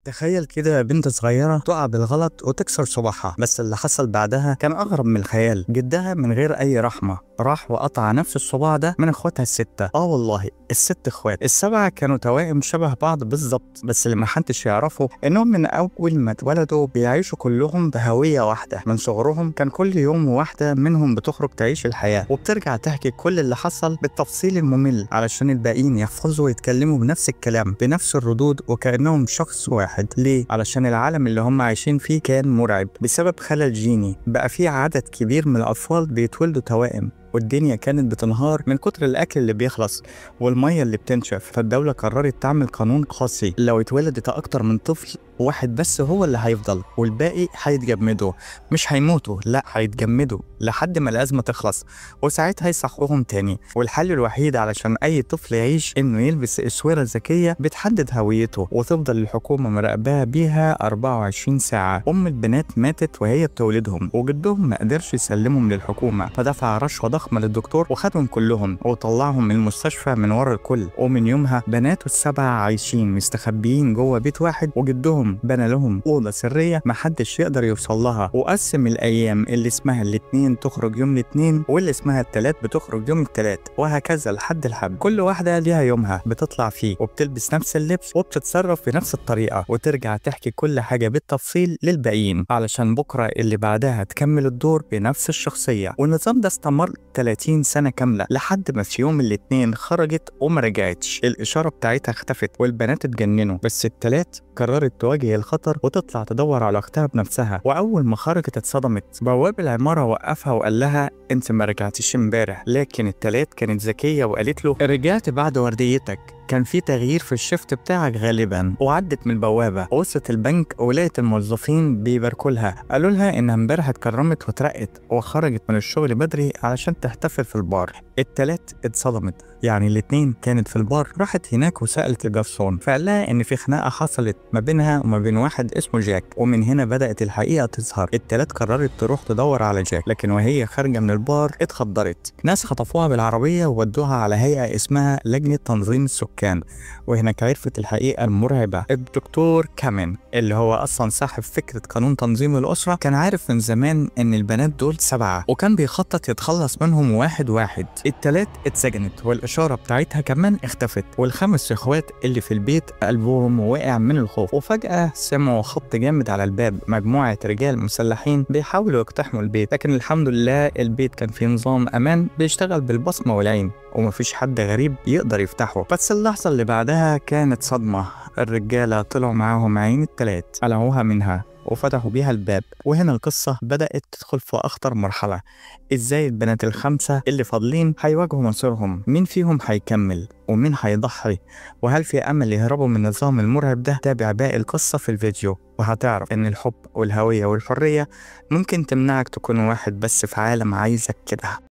تخيل كده بنت صغيرة تقع بالغلط وتكسر صباعها، بس اللي حصل بعدها كان أغرب من الخيال. جدها من غير أي رحمة راح وقطع نفس الصباع ده من اخواتها الستة. والله الست اخوات، السبعة كانوا توائم شبه بعض بالظبط، بس اللي محدش يعرفه انهم من اول ما اتولدوا بيعيشوا كلهم بهوية واحدة. من صغرهم كان كل يوم واحدة منهم بتخرج تعيش الحياة وبترجع تحكي كل اللي حصل بالتفصيل الممل علشان الباقيين يحفظوا ويتكلموا بنفس الكلام بنفس الردود وكأنهم شخص واحد. ليه؟ علشان العالم اللي هم عايشين فيه كان مرعب بسبب خلل جيني. بقى فيه عدد كبير من الأطفال بيتولدوا توائم، والدنيا كانت بتنهار من كتر الأكل اللي بيخلص والمية اللي بتنشف. فالدولة قررت تعمل قانون قاسي، لو اتولدت أكتر من طفل واحد بس هو اللي هيفضل والباقي هيتجمدوا. مش هيموتوا، لا هيتجمدوا لحد ما الأزمة تخلص، وساعتها يصحوهم تاني. والحل الوحيد علشان أي طفل يعيش إنه يلبس أسورة ذكية بتحدد هويته وتفضل الحكومة مراقباها بيها 24 ساعة. أم البنات ماتت وهي بتولدهم، وجدهم ما قدرش يسلمهم للحكومة، فدفع رشوة ضخمة للدكتور وخدهم كلهم وطلعهم من المستشفى من ورا الكل. ومن يومها بناته السبعة عايشين مستخبيين جوه بيت واحد، وجدهم بنى لهم أوضة سرية محدش يقدر يوصل لها، وقسم الأيام اللي اسمها الاثنين تخرج يوم الاثنين واللي اسمها التلات بتخرج يوم التلات، وهكذا لحد الحد. كل واحدة ليها يومها بتطلع فيه وبتلبس نفس اللبس وبتتصرف بنفس الطريقة وترجع تحكي كل حاجة بالتفصيل للباقيين علشان بكرة اللي بعدها تكمل الدور بنفس الشخصية. والنظام ده استمر 30 سنة كاملة لحد ما في يوم الاثنين خرجت وما رجعتش. الإشارة بتاعتها اختفت والبنات اتجننوا، بس التلات قررت تواجه الخطر وتطلع تدور على اختها بنفسها. واول ما خرجت اتصدمت. بواب العماره وقفها وقال لها انت ما رجعتيش امبارح، لكن التلات كانت ذكيه وقالت له رجعت بعد ورديتك، كان في تغيير في الشفت بتاعك غالبا. وعدت من البوابه ووصلت البنك ولقت الموظفين بيباركوا لها، قالوا لها انها امبارح اتكرمت واترقت وخرجت من الشغل بدري علشان تحتفل في البار. التلات اتصدمت، يعني الاتنين كانت في البار. راحت هناك وسالت الجرسون، فقال لها ان في خناقه حصلت ما بينها وما بين واحد اسمه جاك، ومن هنا بدات الحقيقه تظهر. التلات قررت تروح تدور على جاك، لكن وهي خارجه من البار اتخدرت. ناس خطفوها بالعربيه وودوها على هيئه اسمها لجنه تنظيم السكان، وهناك عرفت الحقيقه المرعبه. الدكتور كامن اللي هو اصلا صاحب فكره قانون تنظيم الاسره كان عارف من زمان ان البنات دول 7 وكان بيخطط يتخلص منهم واحد واحد. التلات اتسجنت والاشاره بتاعتها كمان اختفت، والخمس اخوات اللي في البيت قلبهم وقع من الخوف. وفجاه سمعوا خبط جامد على الباب، مجموعه رجال مسلحين بيحاولوا يقتحموا البيت، لكن الحمد لله البيت كان فيه نظام امان بيشتغل بالبصمه والعين ومفيش حد غريب يقدر يفتحه. بس اللحظه اللي بعدها كانت صدمه. الرجاله طلعوا معاهم عين التلات، قلعوها منها وفتحوا بيها الباب. وهنا القصة بدأت تدخل في أخطر مرحلة. إزاي البنات الخمسة اللي فاضلين هيواجهوا مصيرهم؟ مين فيهم هيكمل ومين هيضحي؟ وهل في أمل يهربوا من النظام المرعب ده؟ تابع باقي القصة في الفيديو وهتعرف إن الحب والهوية والحرية ممكن تمنعك تكون واحد بس في عالم عايزك كده.